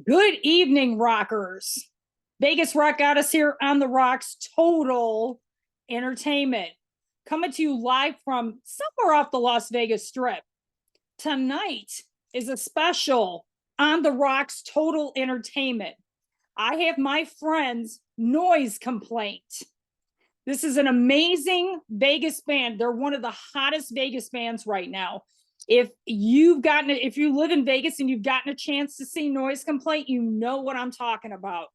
Good evening, rockers. Vegas Rock Goddess here on the Rocks Total Entertainment. Coming to you live from somewhere off the Las Vegas Strip. Tonight is a special on the Rocks Total Entertainment. I have my friends Noize Complaint. This is an amazing Vegas band. They're one of the hottest Vegas bands right now. If you live in Vegas and you've gotten a chance to see Noize Complaint, you know what I'm talking about.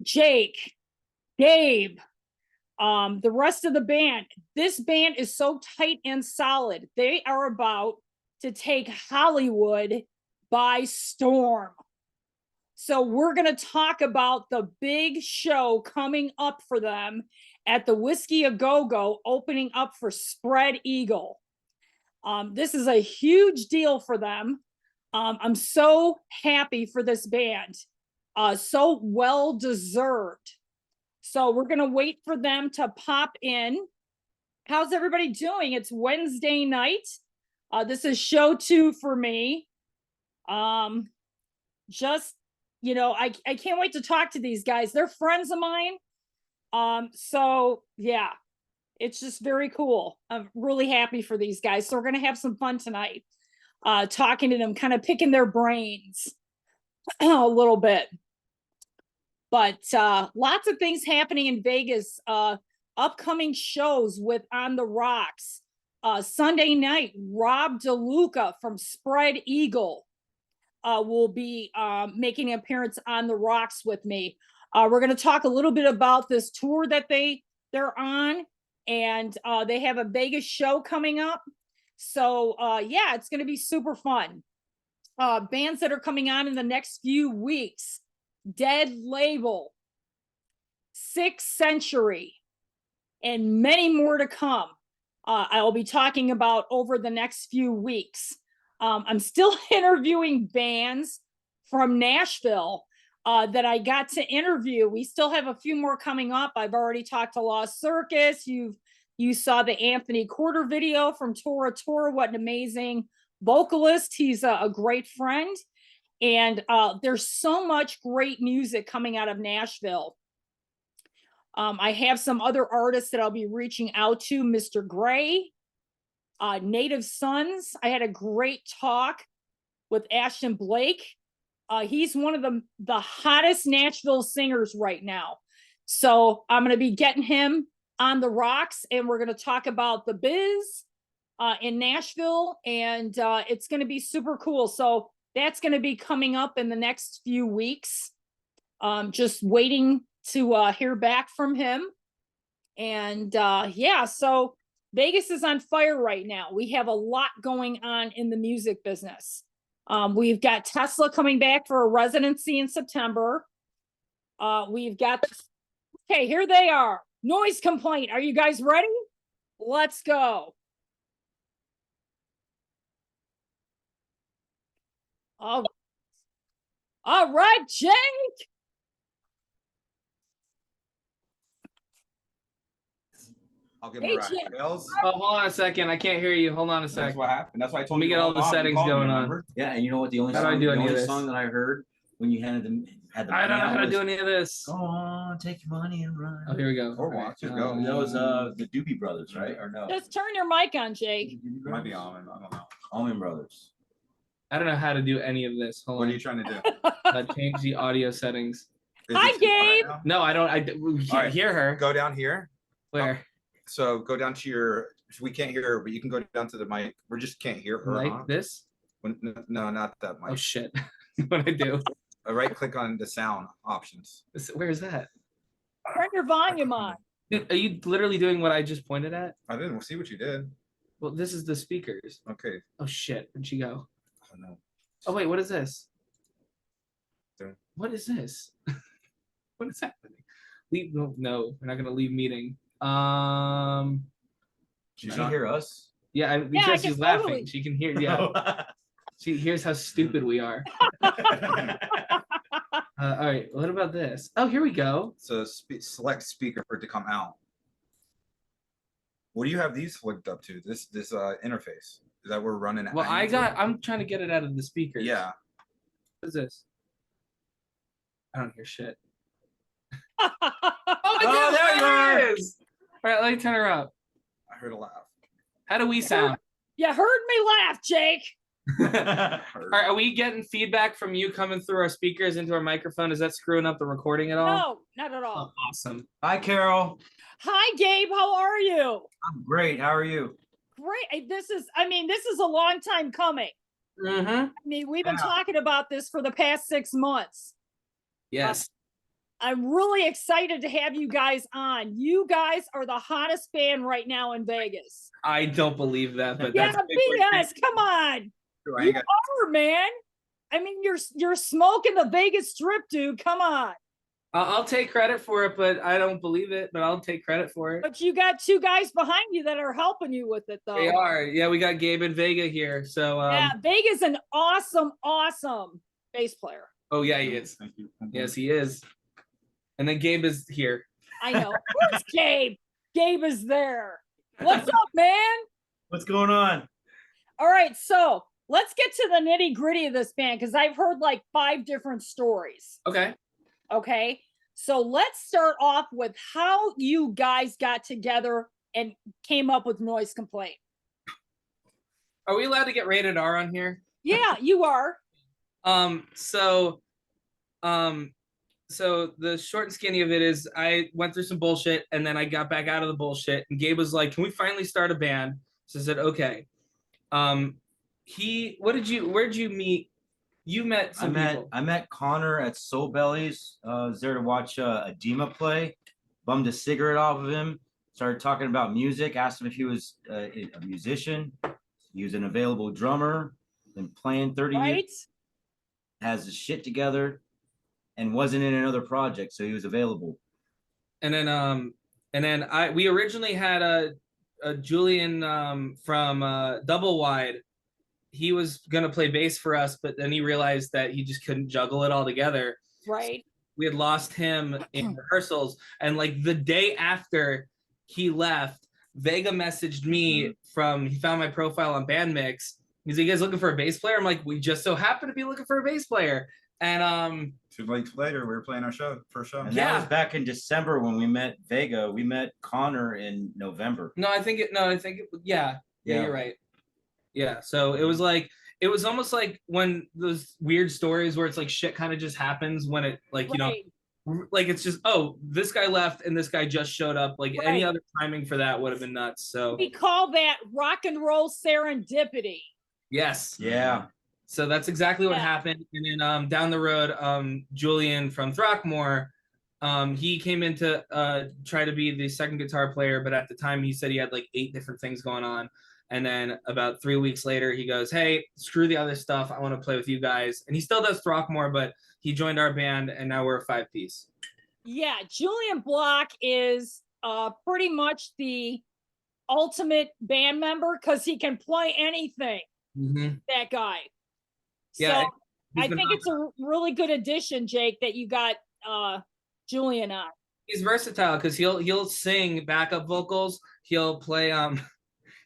Jake, Gabe, the rest of the band. This band is so tight and solid. They are about to take Hollywood by storm. So we're going to talk about the big show coming up for them at the Whiskey A Go-Go, opening up for Spread Eagle. This is a huge deal for them. I'm so happy for this band. So well deserved. So we're going to wait for them to pop in. How's everybody doing? It's Wednesday night. This is show 2 for me. I can't wait to talk to these guys. They're friends of mine. So yeah, it's just very cool. I'm really happy for these guys. So we're going to have some fun tonight, talking to them, kind of picking their brains a little bit. But lots of things happening in Vegas. Upcoming shows with On the Rocks. Sunday night, Rob DeLuca from Spread Eagle will be making an appearance on the Rocks with me. We're going to talk a little bit about this tour that they're on, and they have a Vegas show coming up. So yeah, it's going to be super fun. Bands that are coming on in the next few weeks: Dead Label, 6th Century, and many more to come. I'll be talking about over the next few weeks. I'm still interviewing bands from Nashville that I got to interview. We still have a few more coming up. I've already talked to Lost Circus. You saw the Anthony Quarter video from Tora Tora. What an amazing vocalist. He's a great friend. And there's so much great music coming out of Nashville. I have some other artists that I'll be reaching out to. Mr. Gray, Native Sons. I had a great talk with Ashton Blake. He's one of the hottest Nashville singers right now. So I'm going to be getting him on the Rocks, and we're going to talk about the biz in Nashville, and it's going to be super cool. So that's going to be coming up in the next few weeks. Just waiting to hear back from him. And yeah, so Vegas is on fire right now. We have a lot going on in the music business. We've got Tesla coming back for a residency in September. We've got, okay, here they are. Noize Complaint. Are you guys ready? Let's go. All right, Jake. I'll give him a ride. Oh, hold on a second. I can't hear you. Hold on a second. That's what happened. That's why I told you. Let me get all the settings going on. Yeah, and you know what? The only How do I do any of this? song that I heard when you had the I don't know how to do any of this. Go on, take your money and run. Oh, here we go. Or watch it go. That was the Doobie Brothers, right? Or no? Just turn your mic on, Jake. It might be Almond. I don't know. Allman Brothers. I don't know how to do any of this. Hold What on. are you trying to do? Change the audio settings. Hi, Gabe. Right No, I don't. We can't right. hear her. go down here. Where? So go down to your. We can't hear her, but you can go down to the mic. We just can't hear her. Like this? No, not that mic. Oh shit! What I do? Right click on the sound options. Where is that? Turn your volume on. Dude, are you literally doing what I just pointed at? I didn't see what you did. Well, this is the speakers. Okay. Oh shit! Where'd she go? Oh no. Oh wait, what is this? There. What is this? What is happening? Leave. No, we're not gonna leave meeting. Did you hear us? Yeah, I because can she's laughing. totally. She can hear. Yeah, she hears how stupid we are. All right, what about this? Oh, here we go. So select speaker for it to come out. What do you have these flipped up to? This interface. that we're running. Well, into? I'm trying to get it out of the speakers. Yeah. What is this? I don't hear shit. Oh, Oh, there you are. it is. All right, let me turn her up. I heard a laugh. How do we sound? you heard me laugh, Jake. Are we getting feedback from you coming through our speakers into our microphone? Is that screwing up the recording at all? No, not at all. Oh, awesome. Hi, Carol. Hi, Gabe. How are you? I'm great. How are you? Great. This is a long time coming. Mm-hmm. I mean, we've been Yeah. talking about this for the past 6 months. Yes. I'm really excited to have you guys on. You guys are the hottest band right now in Vegas. I don't believe that, but Yeah, that's a big word. BS. Come on. I You ain't got- are, man. I mean, you're smoking the Vegas Strip, dude. Come on. I'll take credit for it, but I don't believe it. But I'll take credit for it. But you got 2 guys behind you that are helping you with it, though. They are. Yeah, we got Gabe and Vega here. So Yeah, Vega's an awesome, awesome bass player. oh yeah, he is. Thank you. Yes, he is. And then Gabe is here. I know. Where's Gabe? Gabe is there. What's up, man? What's going on? All right, so let's get to the nitty gritty of this band because I've heard like 5 different stories. Okay. Okay, so let's start off with how you guys got together and came up with Noize Complaint. Are we allowed to get rated R on here? Yeah, you are. So the short and skinny of it is I went through some bullshit and then I got back out of the bullshit and Gabe was like, can we finally start a band? So I said, okay. Where'd you meet? You met some people. I met Connor at Soul Bellies. I was there to watch Adema play. Bummed a cigarette off of him. Started talking about music. Asked him if he was a musician. He was an available drummer. Been playing 30 Right? years. Has his shit together, and wasn't in another project, so he was available. And then we originally had a Julian from Double Wide. He was gonna play bass for us, but then he realized that he just couldn't juggle it all together. Right. We had lost him in rehearsals, and like the day after he left, Vega messaged me he found my profile on Bandmix. He's like, you guys looking for a bass player? I'm like, we just so happen to be looking for a bass player. And 2 weeks later, we were playing our first show. And Yeah. that was back in December when we met Vega. We met Connor in November. yeah, you're right. Yeah, so it was almost like when those weird stories where it's like shit kind of just happens when it like, you know, Right. like it's just, oh, this guy left and this guy just showed up. Like any Right. other timing for that would have been nuts. So We call that rock and roll serendipity. yes. Yeah. So that's exactly what Yeah. happened. And then down the road, Julian from Throckmore, he came in to try to be the second guitar player, but at the time he said he had like 8 different things going on. And then about 3 weeks later, he goes, hey, screw the other stuff. I want to play with you guys. And he still does Throckmore, but he joined our band and now we're a 5-piece. Yeah, Julian Block is pretty much the ultimate band member because he can play anything, that guy. Yeah, So he's I been think it's a really good addition, Jake, that you got Julian on. He's versatile because he'll sing backup vocals, he'll play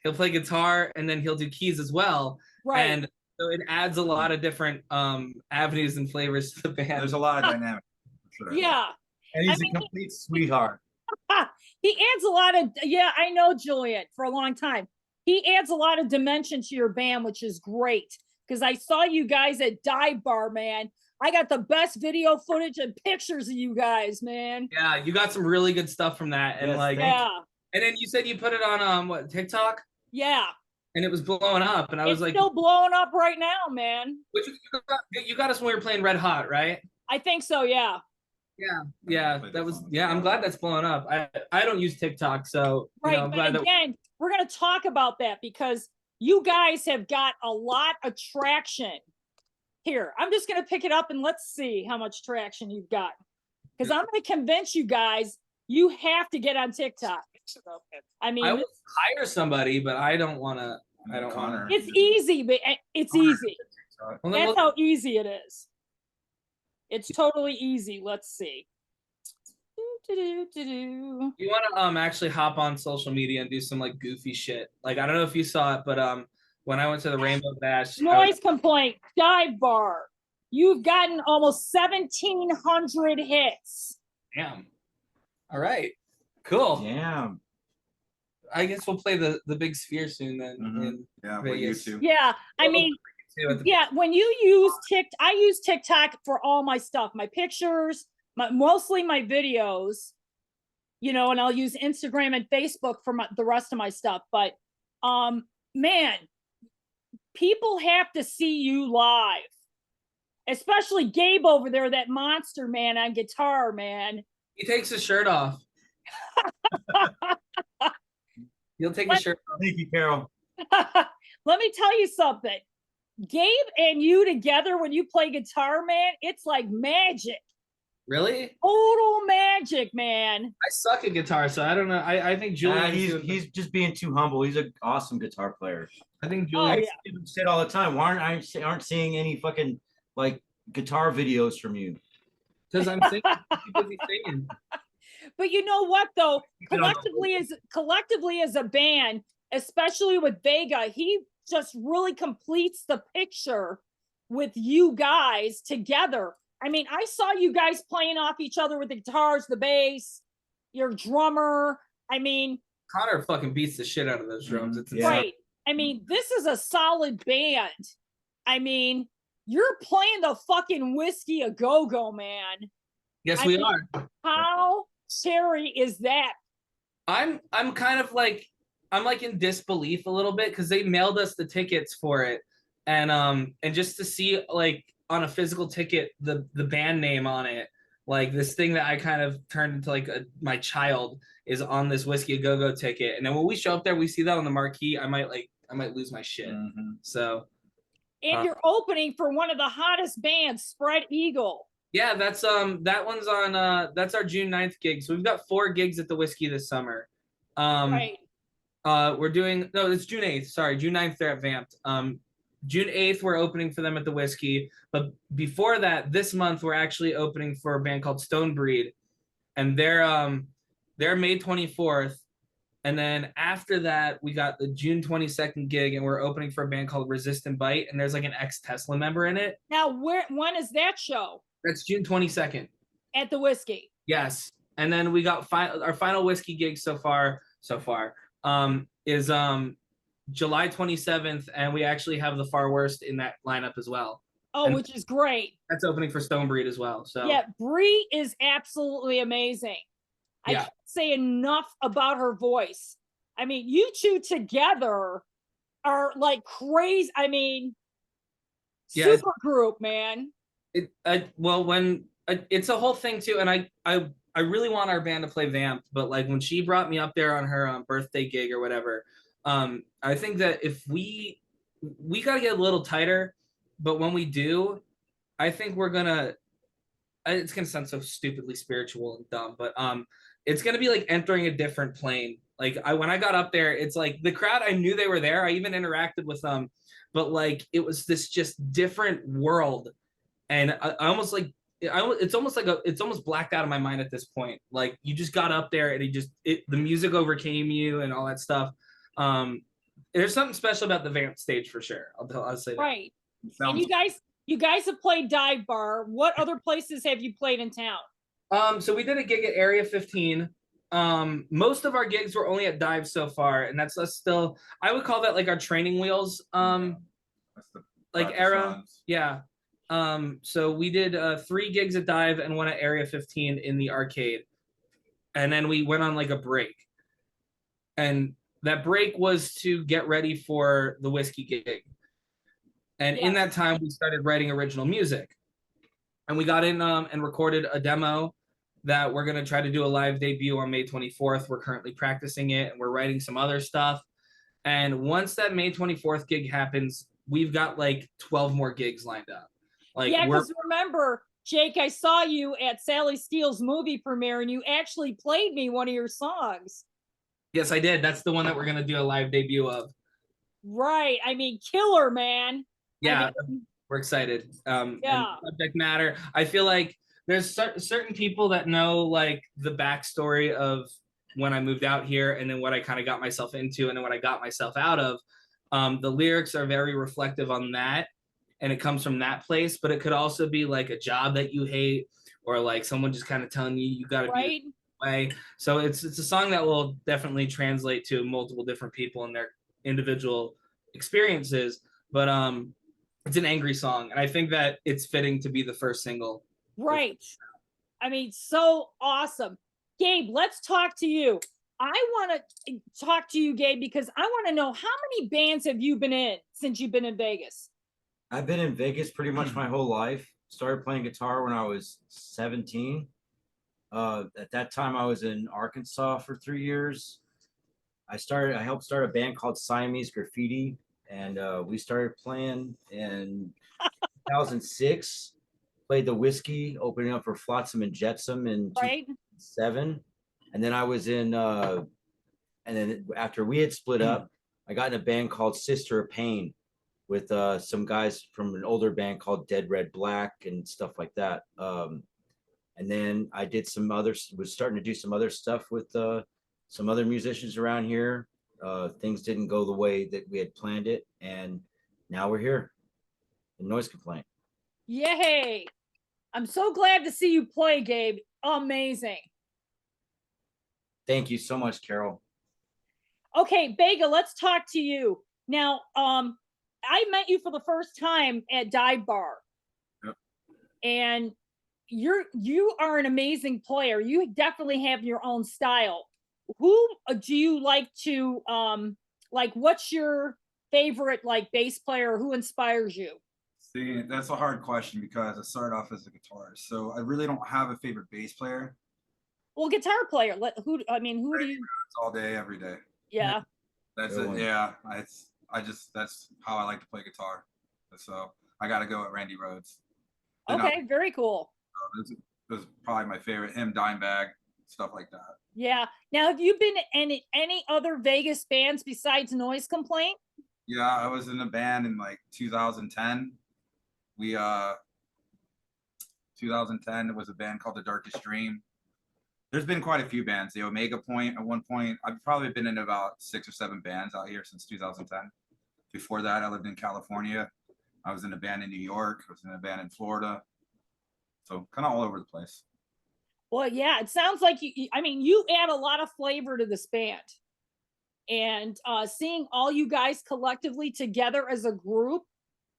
guitar, and then he'll do keys as well. Right. And so it adds a lot of different avenues and flavors to the band. There's a lot of dynamic. For sure. Yeah. And he's I mean, a complete sweetheart. He adds a lot of, I know Julian for a long time. He adds a lot of dimension to your band, which is great. Because I saw you guys at Dive Bar, man. I got the best video footage and pictures of you guys, man. Yeah, you got some really good stuff from that. And Yes, like thank Yeah. and then you said you put it on what, TikTok? Yeah. And it was blowing up. And I was It's like, still blowing up right now, man. which you got us when we were playing Red Hot, right? I think so, yeah. Yeah, that was I'm glad that's blowing up. I don't use TikTok, so Right. I'm But glad that again, we're going to talk about that because you guys have got a lot of traction. Here, I'm just going to pick it up and let's see how much traction you've got. Because I'm going to convince you guys you have to get on TikTok. I mean, I will hire somebody, but I don't want to. I don't want Connor. it's easy, but it's easy. Well, That's how easy it is. It's totally easy. Let's see. Do-do-do-do-do. you want to actually hop on social media and do some like goofy shit. Like I don't know if you saw it, but when I went to the Rainbow Bash. Noise Complaint, dive bar. You've gotten almost 1,700 hits. Damn. All right. Cool. Damn. I guess we'll play the big sphere soon then. Mhm. in Yeah, with Vegas. YouTube. Yeah, I mean, too at the- yeah, when you use I use TikTok for all my stuff, my pictures, mostly my videos, you know, and I'll use Instagram and Facebook for the rest of my stuff. But man, people have to see you live, especially Gabe over there, that monster man on guitar, man. He takes his shirt off. He'll take his shirt off. Thank you, Carol. Let me tell you something. Gabe and you together, when you play guitar, man, it's like magic. Really? Total magic, man. I suck at guitar, so I don't know. I think Julian. He's just being too humble. He's an awesome guitar player. I think Oh, Julian. yeah. I say it all the time. Why aren't seeing any fucking like guitar videos from you? Because I'm singing. Too busy singing. But you know what, though? it on the Collectively as a band, especially with Vega, he just really completes the picture with you guys together. I mean, I saw you guys playing off each other with the guitars, the bass, your drummer. I mean, Connor fucking beats the shit out of those drums. It's Yeah. right. I mean, this is a solid band. I mean, you're playing the fucking Whiskey a Go-Go, man. Yes, I we mean, are. How scary is that? I'm kind of like I'm like in disbelief a little bit because they mailed us the tickets for it, and just to see like on a physical ticket the band name on it, like this thing that I kind of turned into like my child is on this Whiskey a Go-Go ticket, and then when we show up there, we see that on the marquee. I might lose my shit. Mhm. So And you're opening for one of the hottest bands, Spread Eagle. yeah, that's that one's on that's our June 9th gig. So we've got 4 gigs at the Whiskey this summer. Right. We're doing it's June 8th. Sorry, June 9th they're at Vamped. June 8th we're opening for them at the Whiskey. But before that, this month we're actually opening for a band called Stonebreed, and they're May 24th. And then after that, we got the June 22nd gig, and we're opening for a band called Resist and Bite, and there's like an ex-Tesla member in it. Now, when is that show? That's June 22nd. At the Whiskey. Yes. And then we got our final Whiskey gig so far is July 27th, and we actually have the Far Worst in that lineup as well. Oh, And which is great. that's opening for Stonebreed as well. So Yeah, Bree is absolutely amazing. I Yeah. can't say enough about her voice. I mean, you two together are like crazy. I mean, Yeah, super group, man. it's a whole thing too, and I really want our band to play Vamp, but like when she brought me up there on her birthday gig or whatever, I think that if we got to get a little tighter, but when we do, I think we're gonna. It's gonna sound so stupidly spiritual and dumb, but it's gonna be like entering a different plane. Like when I got up there, it's like the crowd. I knew they were there. I even interacted with them, but like it was this just different world, and I almost like. It's almost blacked out of my mind at this point. Like you just got up there and the music overcame you and all that stuff. There's something special about the Vamp stage for sure. I'll say that. Right. And you guys have played Dive Bar. What other places have you played in town? So we did a gig at Area 15. Most of our gigs were only at Dive so far, and that's us still. I would call that like our training wheels. That's the Like practice era. runs. Yeah. So we did 3 gigs at Dive and 1 at Area 15 in the arcade. And then we went on like a break. And that break was to get ready for the Whiskey gig. And in that time, we started writing original music. And we got in and recorded a demo that we're going to try to do a live debut on May 24th. We're currently practicing it, and we're writing some other stuff. And once that May 24th gig happens, we've got like 12 more gigs lined up. Like Yeah, because remember, Jake, I saw you at Sally Steele's movie premiere, and you actually played me one of your songs. Yes, I did. That's the one that we're going to do a live debut of. Right. I mean, killer, man. Yeah, I mean, we're excited. Yeah. And subject matter. I feel like there's certain people that know like the backstory of when I moved out here and then what I kind of got myself into and then what I got myself out of. The lyrics are very reflective on that, and it comes from that place, but it could also be like a job that you hate, or like someone just kind of telling you you got to be Right? this way. So it's a song that will definitely translate to multiple different people and their individual experiences, but it's an angry song, and I think that it's fitting to be the first single. Right. I mean, so awesome. Gabe, let's talk to you. I want to talk to you, Gabe, because I want to know, how many bands have you been in since you've been in Vegas? I've been in Vegas pretty much my whole life. Started playing guitar when I was 17. At that time, I was in Arkansas for 3 years. I helped start a band called Siamese Graffiti, and we started playing in 2006. Played the Whiskey, opening up for Flotsam and Jetsam in Right? 2007. And then I was in, and then after we had split up, I got in a band called Sister of Pain with some guys from an older band called Dead Red Black and stuff like that. And then I did was starting to do some other stuff with some other musicians around here. Things didn't go the way that we had planned it. And now we're here in Noize Complaint. Yay. I'm so glad to see you play, Gabe. Amazing. Thank you so much, Carol. Okay, Vega, let's talk to you. Now, I met you for the first time at Dive Bar. Yep. And you are an amazing player. You definitely have your own style. Who do you like to like, what's your favorite like bass player? Who inspires you? See, that's a hard question because I started off as a guitarist, so I really don't have a favorite bass player. Well, guitar player. Who do you? It's all day, every day. Yeah. That's Good it. one. Yeah, that's how I like to play guitar. So I got to go with Randy Rhoads. Then Okay, very cool. this was probably my favorite. Him, Dimebag, stuff like that. Yeah. Now, have you been in any other Vegas bands besides Noize Complaint? Yeah, I was in a band in like 2010. We 2010, it was a band called The Darkest Dream. There's been quite a few bands. The Omega Point at one point. I've probably been in about 6 or 7 bands out here since 2010. Before that, I lived in California. I was in a band in New York. I was in a band in Florida. So kind of all over the place. Well, yeah, it sounds like you add a lot of flavor to this band. And seeing all you guys collectively together as a group,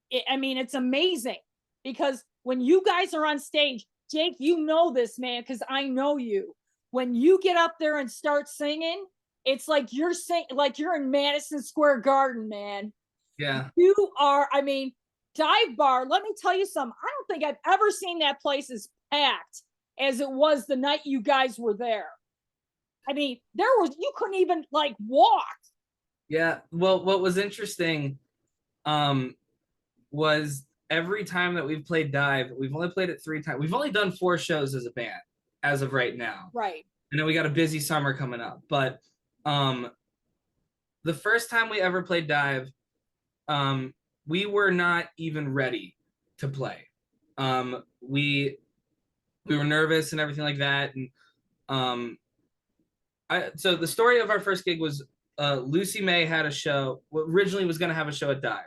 it's amazing, because when you guys are on stage, Jake, you know this, man, because I know you. When you get up there and start singing, it's like you're in Madison Square Garden, man. Yeah. You are, Dive Bar, let me tell you something. I don't think I've ever seen that place as packed as it was the night you guys were there. You couldn't even like walk. Yeah. Well, what was interesting was every time that we've played Dive, we've only played it 3 times. We've only done 4 shows as a band as of right now. Right. And then we got a busy summer coming up. But the first time we ever played Dive, we were not even ready to play. We were nervous and everything like that. And so the story of our first gig was Lucy May had a show, originally was going to have a show at Dive.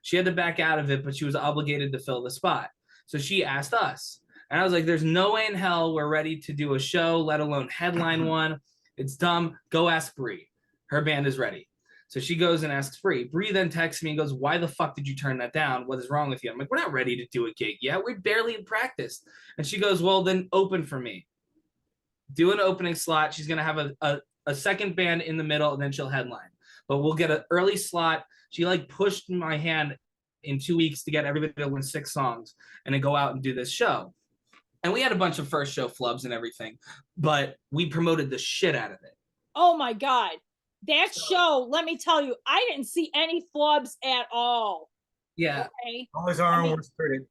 She had to back out of it, but she was obligated to fill the spot. So she asked us. And I was like, there's no way in hell we're ready to do a show, let alone headline one. It's dumb. Go ask Bree. Her band is ready. So she goes and asks Bree. Bree then texts me and goes, why the fuck did you turn that down? What is wrong with you? I'm like, we're not ready to do a gig yet. We're barely in practice. And she goes, well, then open for me. Do an opening slot. She's going to have a second band in the middle, and then she'll headline. But we'll get an early slot. She like pushed my hand in 2 weeks to get everybody to learn 6 songs and then go out and do this show. And we had a bunch of first show flubs and everything, but we promoted the shit out of it. Oh my God. That show, let me tell you, I didn't see any flubs at all. Yeah. Okay. Always our own worst critic.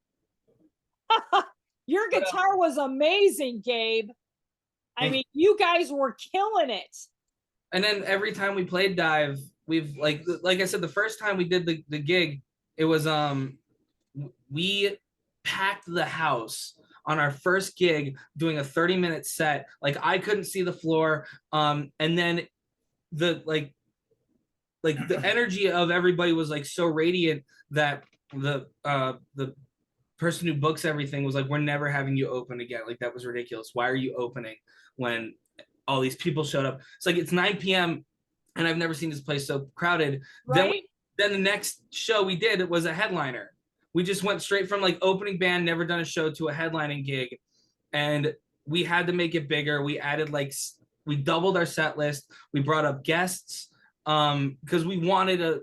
Your guitar was amazing, Gabe. You guys were killing it. And then every time we played Dive, we've like I said, the first time we did the gig, it was we packed the house on our first gig doing a 30-minute set. Like I couldn't see the floor. And then like the energy of everybody was like so radiant that the person who books everything was like, we're never having you open again. Like, that was ridiculous. Why are you opening when all these people showed up? It's like, it's 9 p.m. and I've never seen this place so crowded. Right. Then the next show we did, it was a headliner. We just went straight from like opening band, never done a show, to a headlining gig. And we had to make it bigger. We added we doubled our set list. We brought up guests because we wanted to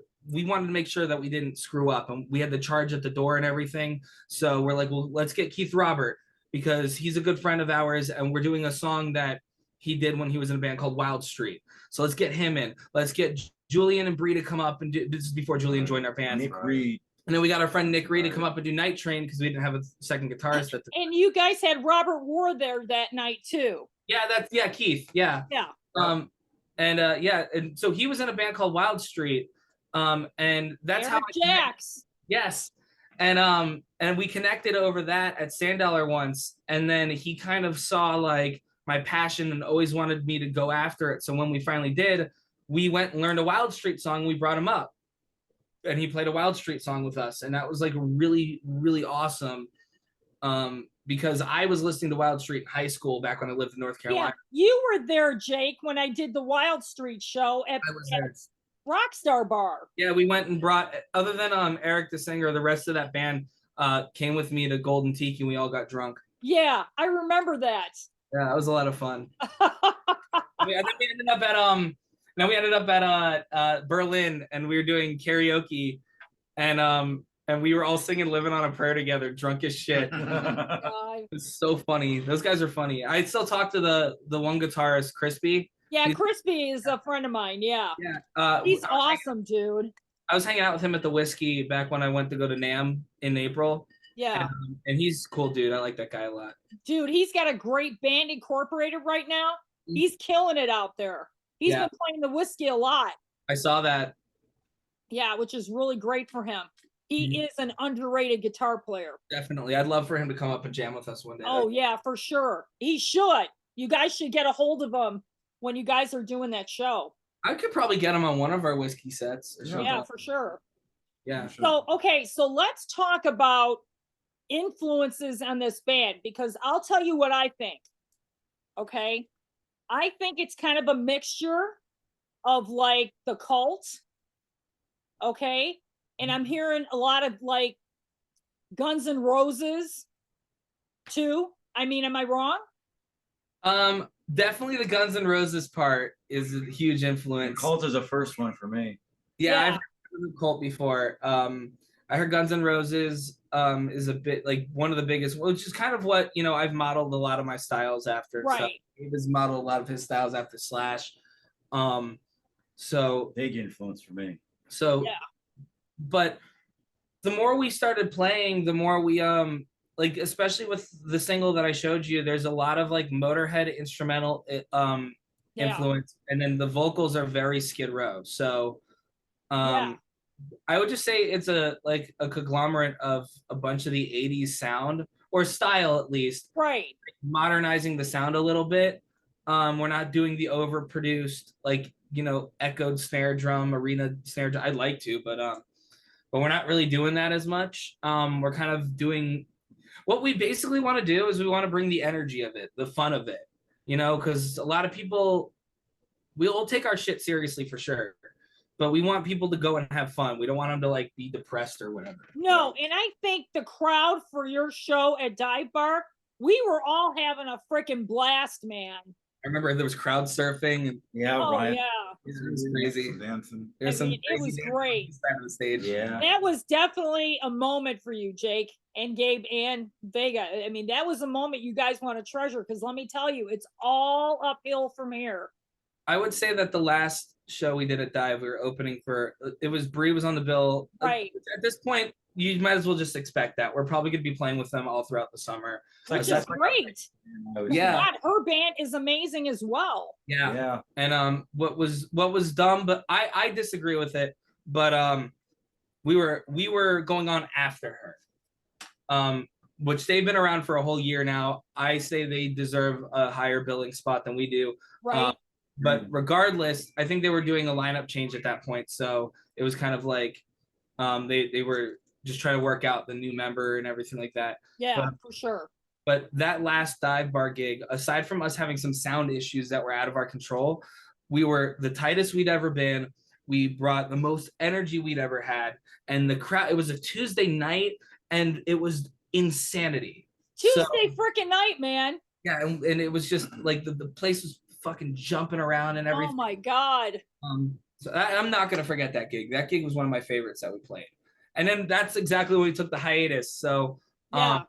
make sure that we didn't screw up, and we had the charge at the door and everything. So we're like, well, let's get Keith Robert because he's a good friend of ours, and we're doing a song that he did when he was in a band called Wild Street. So let's get him in. Let's get Julian and Bree to come up and do. This is before Julian joined our band. Nick Reed. And then we got our friend Nick Reed to come up and do Night Train because we didn't have a second guitarist at the And you guys had Robert Ward there that night too. Yeah, Keith. Yeah. Yeah. And so he was in a band called Wild Street. And that's Eric Jacks. Yes. And we connected over that at Sand once. And then he kind of saw like my passion and always wanted me to go after it. So when we finally did, we went and learned a Wild Street song. We brought him up. And he played a Wild Street song with us. And that was like really, really awesome. Because I was listening to Wild Street in high school back when I lived in North Carolina. Yeah, you were there, Jake, when I did the Wild Street show at Rockstar Bar. Yeah, we went and brought, other than Eric the singer, the rest of that band came with me to Golden Tiki and we all got drunk. Yeah, I remember that. Yeah, it was a lot of fun. And then we ended up at Berlin and we were doing karaoke and we were all singing Living on a Prayer together, drunk as shit. It was so funny. Those guys are funny. I still talk to the one guitarist, Crispy. Yeah, Crispy is a friend of mine. Yeah. Yeah. He's awesome, dude. I was hanging out with him at the Whiskey back when I went to go to NAMM in April. Yeah. And he's a cool dude. I like that guy a lot. Dude, he's got a great band incorporated right now. He's killing it out there. He's been playing the Whiskey a lot. I saw that. Yeah, which is really great for him. He is an underrated guitar player. Definitely. I'd love for him to come up and jam with us one day. Oh, yeah, for sure. He should. You guys should get a hold of him when you guys are doing that show. I could probably get him on one of our Whiskey sets. Yeah, for sure. Yeah. So, okay, so let's talk about influences on this band, because I'll tell you what I think. Okay. I think it's kind of a mixture of like the Cult. Okay. And I'm hearing a lot of like Guns N' Roses too. I mean, am I wrong? Definitely the Guns N' Roses part is a huge influence. Cult is the first one for me. Yeah. I've heard of Cult before. I heard Guns N' Roses is a bit like one of the biggest, which is kind of what, I've modeled a lot of my styles after. Right. So he has modeled a lot of his styles after Slash. So big influence for me. So, yeah. But the more we started playing, the more we, like, especially with the single that I showed you, there's a lot of like Motorhead instrumental influence. And then the vocals are very Skid Row. So, I would just say it's a conglomerate of a bunch of the 80s sound or style, at least. Right. Modernizing the sound a little bit. We're not doing the overproduced, echoed snare drum, arena snare drum. I'd like to, but we're not really doing that as much. We're kind of doing what we basically want to do is we want to bring the energy of it, the fun of it, because a lot of people, we'll take our shit seriously for sure. But we want people to go and have fun. We don't want them to like be depressed or whatever. No, and I think the crowd for your show at Dive Bar, we were all having a freaking blast, man. I remember there was crowd surfing. And Ryan. It was crazy. Dancing. It was great. On the stage. Yeah. That was definitely a moment for you, Jake and Gabe and Vega. I mean, that was a moment you guys want to treasure, because let me tell you, it's all uphill from here. I would say that the last show we did at Dive, we were opening for, Bree was on the bill. Right. At this point, you might as well just expect that. We're probably going to be playing with them all throughout the summer. Which is great. Yeah. God, her band is amazing as well. Yeah. Yeah. And what was dumb, but I disagree with it. But we were going on after her. Which they've been around for a whole year now. I say they deserve a higher billing spot than we do. Right. But regardless, I think they were doing a lineup change at that point. So it was kind of like they were just trying to work out the new member and everything like that. Yeah, for sure. But that last dive bar gig, aside from us having some sound issues that were out of our control, we were the tightest we'd ever been. We brought the most energy we'd ever had. And the crowd, it was a Tuesday night and it was insanity. Tuesday freaking night, man. Yeah, and it was just like the place was fucking jumping around and everything. Oh my God. So I'm not gonna forget that gig. That gig was one of my favorites that we played. And then that's exactly when we took the hiatus. So Yeah.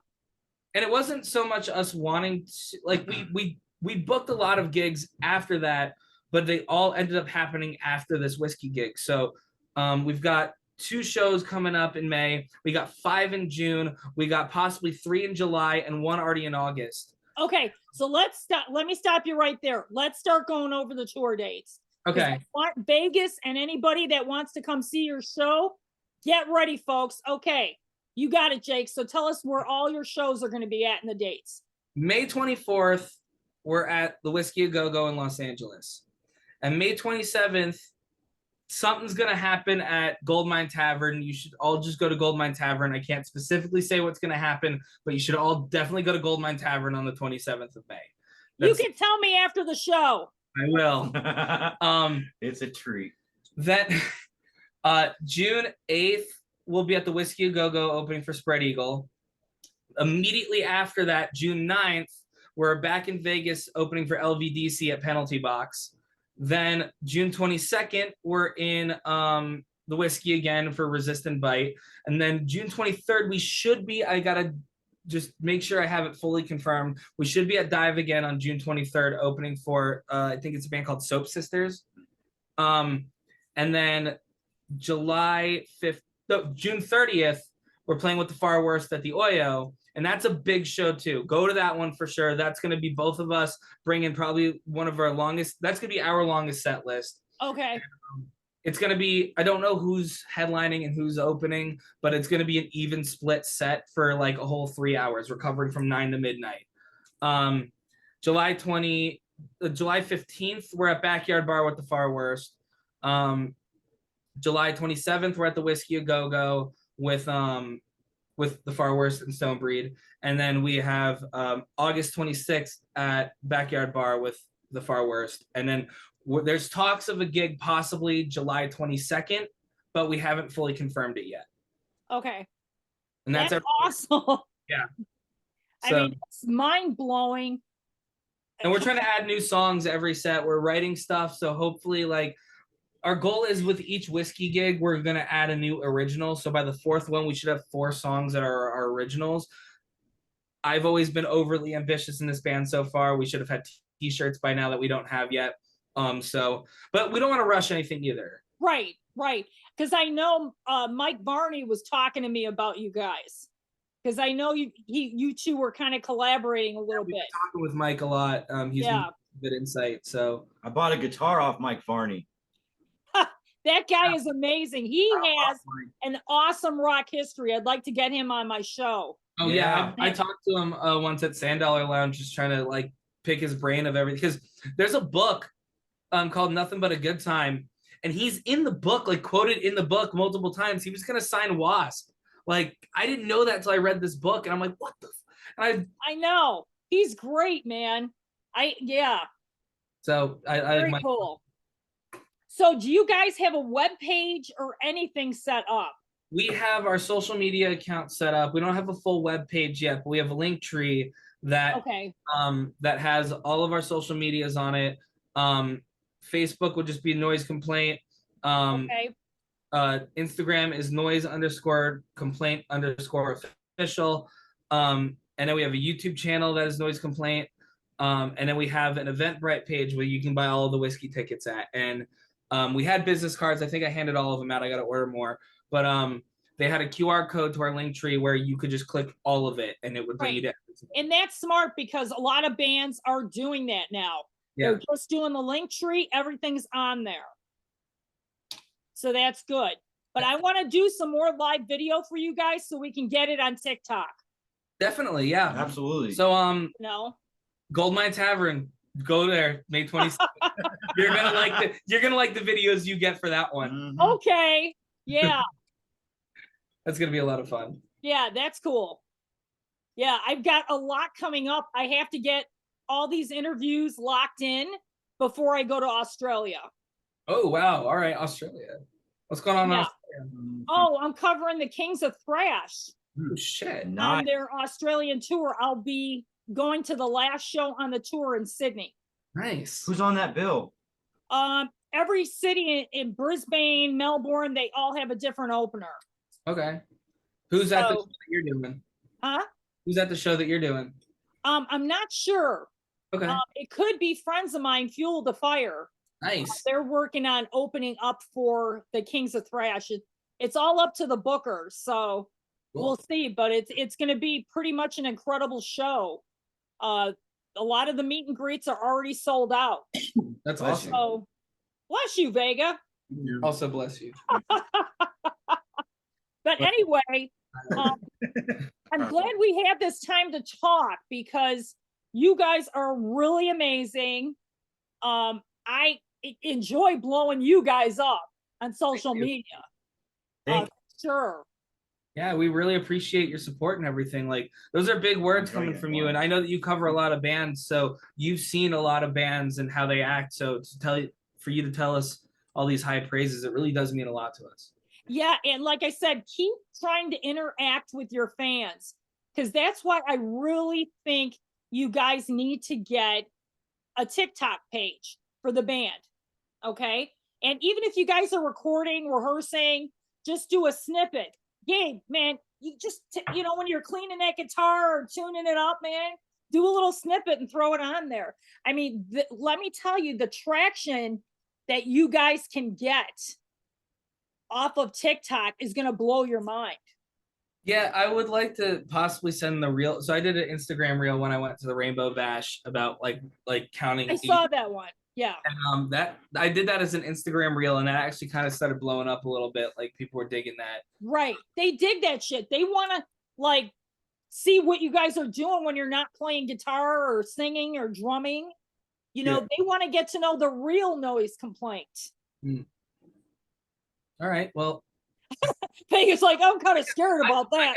and it wasn't so much us wanting to, like we booked a lot of gigs after that, but they all ended up happening after this whiskey gig. So we've got 2 shows coming up in May. We got 5 in June. We got possibly 3 in July and 1 already in August. Okay, so let's stop. Let me stop you right there. Let's start going over the tour dates. Okay. Vegas and anybody that wants to come see your show, get ready, folks. Okay, you got it, Jake. So tell us where all your shows are going to be at and the dates. May 24th, we're at the Whiskey A Go-Go in Los Angeles. And May 27th, something's going to happen at Goldmine Tavern. You should all just go to Goldmine Tavern. I can't specifically say what's going to happen, but you should all definitely go to Goldmine Tavern on the 27th of May. You can tell me after the show. I will. It's a treat. That June 8th, we'll be at the Whiskey A Go-Go opening for Spread Eagle. Immediately after that, June 9th, we're back in Vegas opening for LVDC at Penalty Box. Then June 22nd, we're in the Whiskey again for Resist and Bite. And then June 23rd, we should be, I got to just make sure I have it fully confirmed. We should be at Dive again on June 23rd, opening for, I think it's a band called Soap Sisters. And then June 30th, we're playing with the Far Worst at the Oyo. And that's a big show too. Go to that one for sure. That's going to be both of us bringing probably one of our longest. That's going to be our longest set list. Okay. It's going to be, I don't know who's headlining and who's opening, but it's going to be an even split set for like a whole 3 hours. We're covering from 9 to midnight. July 15th, we're at Backyard Bar with the Far Worst. July 27th, we're at the Whiskey A Go-Go with the Far Worst and Stonebreed. And then we have August 26th at Backyard Bar with the Far Worst. And then there's talks of a gig possibly July 22nd, but we haven't fully confirmed it yet. Okay. And that's awesome. Yeah. I mean, it's mind-blowing. And we're trying to add new songs every set. We're writing stuff. So hopefully, like, our goal is with each whiskey gig, we're going to add a new original. So by the 4th one, we should have 4 songs that are our originals. I've always been overly ambitious in this band so far. We should have had t-shirts by now that we don't have yet. But we don't want to rush anything either. Right. Because I know Mike Varney was talking to me about you guys. Because I know you two were kind of collaborating a little bit. Talking with Mike a lot. He's good insight. So I bought a guitar off Mike Varney. That guy is amazing. He has an awesome rock history. I'd like to get him on my show. Oh yeah, I talked to him once at Sand Dollar Lounge, just trying to like pick his brain of everything. Because there's a book called Nothing But a Good Time, and he's in the book, like quoted in the book multiple times. He was gonna sign Wasp. Like I didn't know that until I read this book, and I'm like, what the? And I know he's great, man. So I very like cool. So do you guys have a web page or anything set up? We have our social media account set up. We don't have a full web page yet, but we have a link tree that that has all of our social medias on it. Facebook would just be Noize Complaint. Instagram is Noize_Complaint_official. And then we have a YouTube channel that is Noize Complaint. And then we have an Eventbrite page where you can buy all of the whiskey tickets at. And we had business cards. I think I handed all of them out. I got to order more. But they had a QR code to our link tree where you could just click all of it and it would bring you to everything. And that's smart because a lot of bands are doing that now. Yeah. They're just doing the link tree. Everything's on there. So that's good. But I want to do some more live video for you guys so we can get it on TikTok. Definitely, yeah. Absolutely. So no. Goldmine Tavern, Go there, May 26th. You're gonna like the videos you get for that one. Mhm. Okay. Yeah. That's gonna be a lot of fun. Yeah, that's cool. Yeah, I've got a lot coming up. I have to get all these interviews locked in before I go to Australia. Oh wow! All right, Australia. What's going on in Yeah. Australia? Oh, I'm covering the Kings of Thrash Oh shit! Nice. on their Australian tour. I'll be going to the last show on the tour in Sydney. Nice. Who's on that bill? Every city in Brisbane, Melbourne, they all have a different opener. Okay. Who's at the So- show that you're doing? Huh? Who's at the show that you're doing? I'm not sure. Okay. It could be friends of mine, Fuel the Fire. Nice. They're working on opening up for the Kings of Thrash. It's all up to the bookers, so we'll see. But it's going to be pretty much an incredible show. A lot of the meet and greets are already sold out. That's Bless awesome. you. So bless you, Vega. Also bless you. But anyway, I'm glad we had this time to talk because you guys are really amazing. I enjoy blowing you guys up on social media. Thank Sure. Yeah, we really appreciate your support and everything. Like those are big words coming from you, and I know that you cover a lot of bands, so you've seen a lot of bands and how they act. So for you to tell us all these high praises, it really does mean a lot to us. Yeah, and like I said, keep trying to interact with your fans because that's why I really think you guys need to get a TikTok page for the band. Okay. And even if you guys are recording, rehearsing, just do a snippet. Gabe, man, you just, when you're cleaning that guitar or tuning it up, man, do a little snippet and throw it on there. I mean, let me tell you, the traction that you guys can get off of TikTok is going to blow your mind. Yeah, I would like to possibly send the reel. So I did an Instagram reel when I went to the Rainbow Bash about like counting. I saw that one. Yeah. And, that I did that as an Instagram reel, and that actually kind of started blowing up a little bit. Like people were digging that. Right. They dig that shit. They want to like see what you guys are doing when you're not playing guitar or singing or drumming. They want to get to know the real Noize Complaint. All right. Well, Vegas like, I'm kind of scared about that.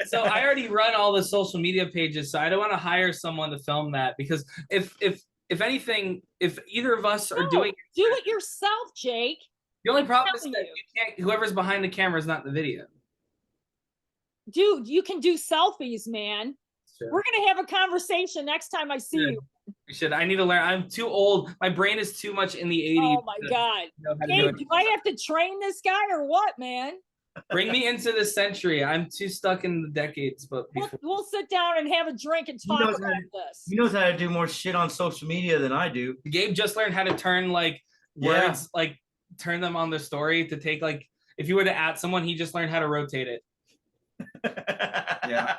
So I already run all the social media pages, so I don't want to hire someone to film that because if anything, if either of us are doing it yourself, Jake. the only problem is that you can't. Whoever's behind the camera is not in the video. Dude, you can do selfies, man. Sure. We're gonna have a conversation next time I see you. We should. I need to learn. I'm too old. My brain is too much in the 80s. Oh my god. Hey, do I have to train this guy or what, man? Bring me into this century. I'm too stuck in the decades. But we'll sit down and have a drink and talk about this. He knows how to do more shit on social media than I do. Gabe just learned how to turn words, turn them on the story to take if you were to add someone, he just learned how to rotate it. Yeah.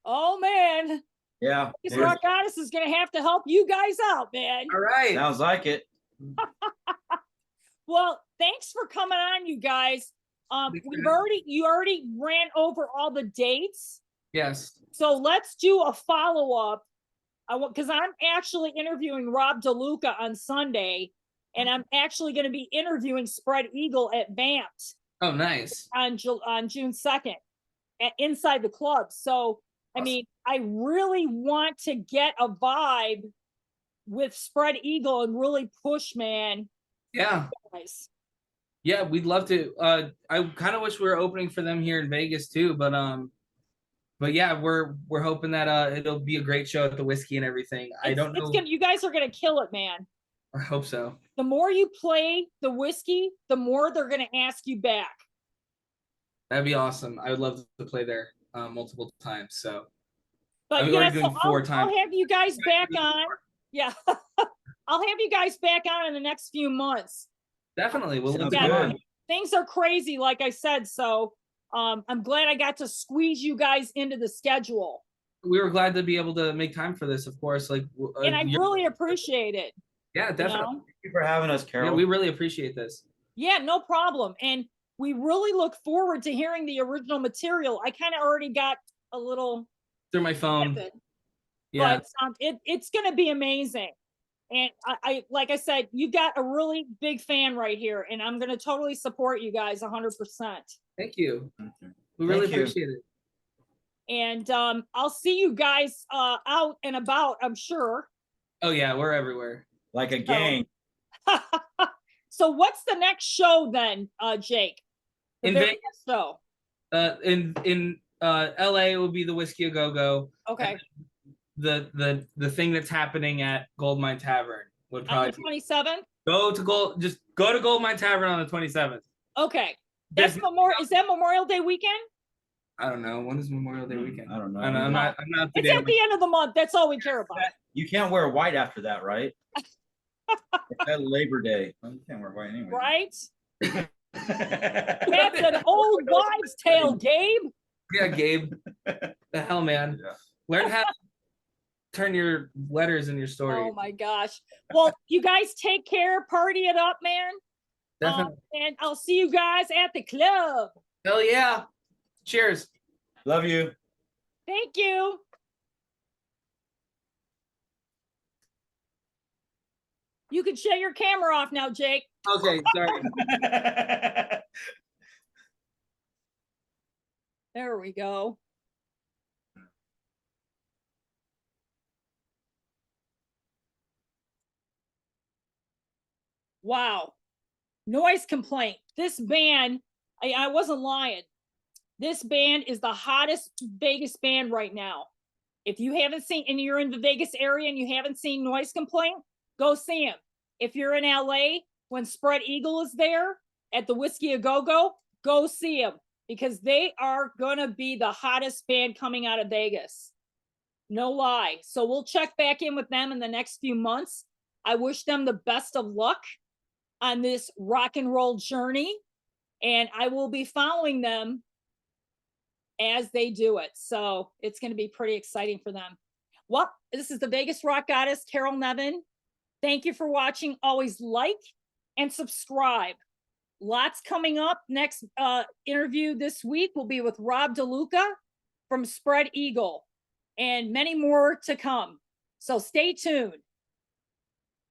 Oh man. Yeah. This Rock Goddess is gonna have to help you guys out, man. All right. Sounds like it. Well, thanks for coming on, you guys. You already ran over all the dates. Yes. So let's do a follow-up. Because I'm actually interviewing Rob DeLuca on Sunday, and I'm actually going to be interviewing Spread Eagle at Vamped. Oh, nice. On June 2nd at Inside the Club. So, I mean, I really want to get a vibe with Spread Eagle and really push, man. Yeah. Guys. Yeah, we'd love to. I kind of wish we were opening for them here in Vegas too, but yeah, we're hoping that it'll be a great show at the Whiskey and everything. I don't know. You guys are gonna kill it, man. I hope so. The more you play the Whiskey, the more they're gonna ask you back. That'd be awesome. I would love to play there multiple times. So, but I'm already doing 4 times. I'll have you guys back on. Yeah, I'll have you guys back on in the next few months. Definitely, we'll look good. Things are crazy, like I said. So, I'm glad I got to squeeze you guys into the schedule. We were glad to be able to make time for this, of course. And I really appreciate it. Yeah, definitely. Thank you for having us, Carol. Yeah, we really appreciate this. Yeah, no problem. And we really look forward to hearing the original material. I kind of already got a little through my phone. Yeah. But it's going to be amazing. And I like I said, you got a really big fan right here, and I'm going to totally support you guys 100%. Thank you. Thank you. We really Thank you. appreciate it. And I'll see you guys out and about, I'm sure. Oh yeah, we're everywhere. Like a gang. So what's the next show then, Jake? The In very Vegas? next show. In LA will be the Whiskey A Go Go. Okay. The thing that's happening at Goldmine Tavern would On probably the 27th? go to Goldmine Tavern on the 27th. Okay. That's is that Memorial Day weekend? I don't know. When is Memorial Day weekend? I don't know. I'm not up to It's date at the end of the month. That's all we care about. You can't wear white after that, right? It's that Labor Day. Well, you can't wear white anyway. Right? That's an old wives' tale, Gabe. Yeah, Gabe. The hell, man. Yeah. Learn how to turn your letters in your story. Oh my gosh. Well, you guys take care. Party it up, man. Definitely. And I'll see you guys at the club. Hell yeah. Cheers. Love you. Thank you. You can shut your camera off now, Jake. Okay, sorry. There we go. Wow. Noize Complaint. This band, I wasn't lying. This band is the hottest Vegas band right now. If you haven't seen, and you're in the Vegas area and you haven't seen Noize Complaint, go see them. If you're in LA, when Spread Eagle is there at the Whiskey A Go, go see them, because they are gonna be the hottest band coming out of Vegas. No lie. So we'll check back in with them in the next few months. I wish them the best of luck on this rock and roll journey, and I will be following them as they do it. So it's going to be pretty exciting for them. Well, this is the Vegas Rock Goddess, Carol Nevin. Thank you for watching. Always like and subscribe. Lots coming up. Next interview this week will be with Rob DeLuca from Spread Eagle, and many more to come. So stay tuned.